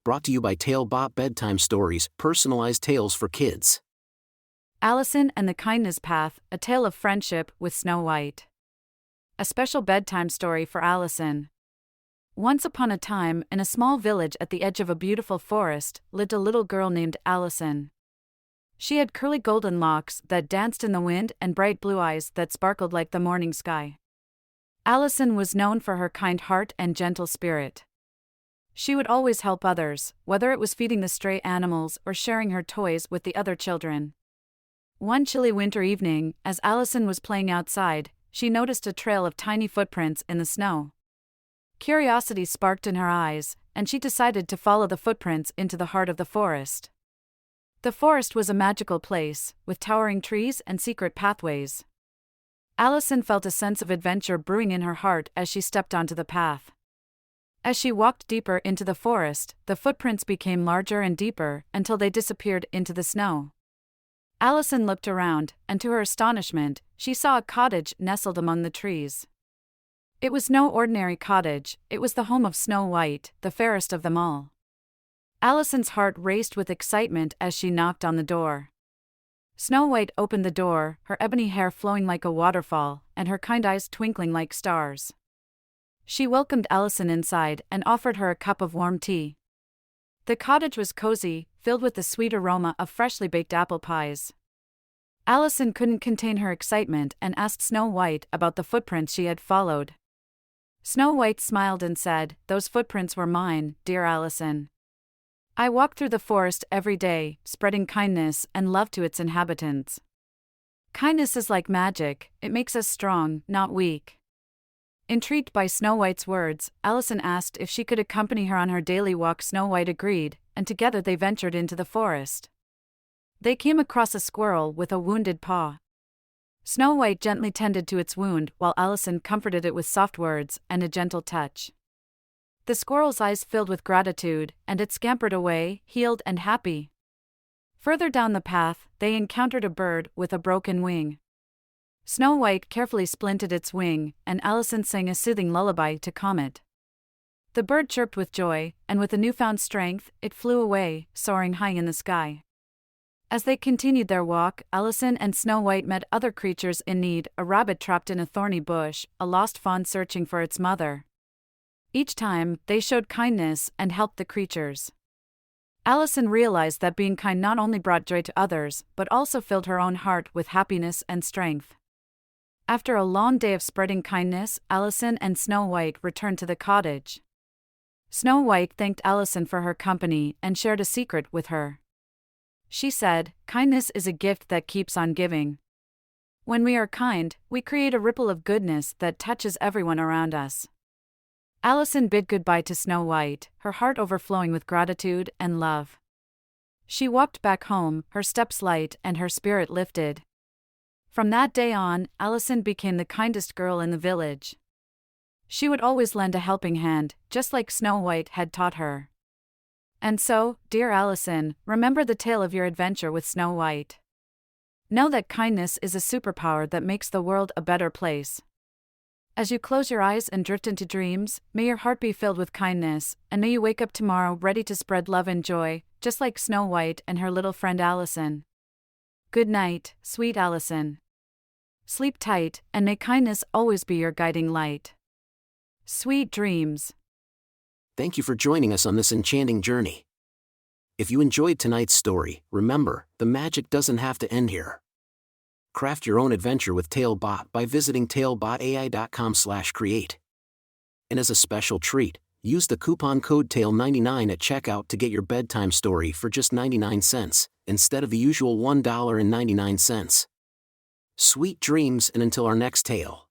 Brought to you by Talebot Bedtime Stories, personalized tales for kids. Alison and the Kindness Path, a tale of friendship with Snow White. A special bedtime story for Alison. Once upon a time, in a small village at the edge of a beautiful forest, lived a little girl named Alison. She had curly golden locks that danced in the wind and bright blue eyes that sparkled like the morning sky. Alison was known for her kind heart and gentle spirit. She would always help others, whether it was feeding the stray animals or sharing her toys with the other children. One chilly winter evening, as Alison was playing outside, she noticed a trail of tiny footprints in the snow. Curiosity sparked in her eyes, and she decided to follow the footprints into the heart of the forest. The forest was a magical place, with towering trees and secret pathways. Alison felt a sense of adventure brewing in her heart as she stepped onto the path. As she walked deeper into the forest, the footprints became larger and deeper until they disappeared into the snow. Alison looked around, and to her astonishment, she saw a cottage nestled among the trees. It was no ordinary cottage, it was the home of Snow White, the fairest of them all. Alison's heart raced with excitement as she knocked on the door. Snow White opened the door, her ebony hair flowing like a waterfall, and her kind eyes twinkling like stars. She welcomed Alison inside and offered her a cup of warm tea. The cottage was cozy, filled with the sweet aroma of freshly baked apple pies. Alison couldn't contain her excitement and asked Snow White about the footprints she had followed. Snow White smiled and said, "Those footprints were mine, dear Alison. I walk through the forest every day, spreading kindness and love to its inhabitants. Kindness is like magic, it makes us strong, not weak." Intrigued by Snow White's words, Alison asked if she could accompany her on her daily walk. Snow White agreed, and together they ventured into the forest. They came across a squirrel with a wounded paw. Snow White gently tended to its wound while Alison comforted it with soft words and a gentle touch. The squirrel's eyes filled with gratitude, and it scampered away, healed and happy. Further down the path, they encountered a bird with a broken wing. Snow White carefully splinted its wing, and Alison sang a soothing lullaby to calm it. The bird chirped with joy, and with a newfound strength, it flew away, soaring high in the sky. As they continued their walk, Alison and Snow White met other creatures in need, a rabbit trapped in a thorny bush, a lost fawn searching for its mother. Each time, they showed kindness and helped the creatures. Alison realized that being kind not only brought joy to others, but also filled her own heart with happiness and strength. After a long day of spreading kindness, Alison and Snow White returned to the cottage. Snow White thanked Alison for her company and shared a secret with her. She said, "Kindness is a gift that keeps on giving. When we are kind, we create a ripple of goodness that touches everyone around us." Alison bid goodbye to Snow White, her heart overflowing with gratitude and love. She walked back home, her steps light and her spirit lifted. From that day on, Alison became the kindest girl in the village. She would always lend a helping hand, just like Snow White had taught her. And so, dear Alison, remember the tale of your adventure with Snow White. Know that kindness is a superpower that makes the world a better place. As you close your eyes and drift into dreams, may your heart be filled with kindness, and may you wake up tomorrow ready to spread love and joy, just like Snow White and her little friend Alison. Good night, sweet Alison. Sleep tight, and may kindness always be your guiding light. Sweet dreams. Thank you for joining us on this enchanting journey. If you enjoyed tonight's story, remember, the magic doesn't have to end here. Craft your own adventure with Talebot by visiting talebotai.com/create. And as a special treat, use the coupon code TALE99 at checkout to get your bedtime story for just 99 cents, instead of the usual $1.99. Sweet dreams, and until our next tale.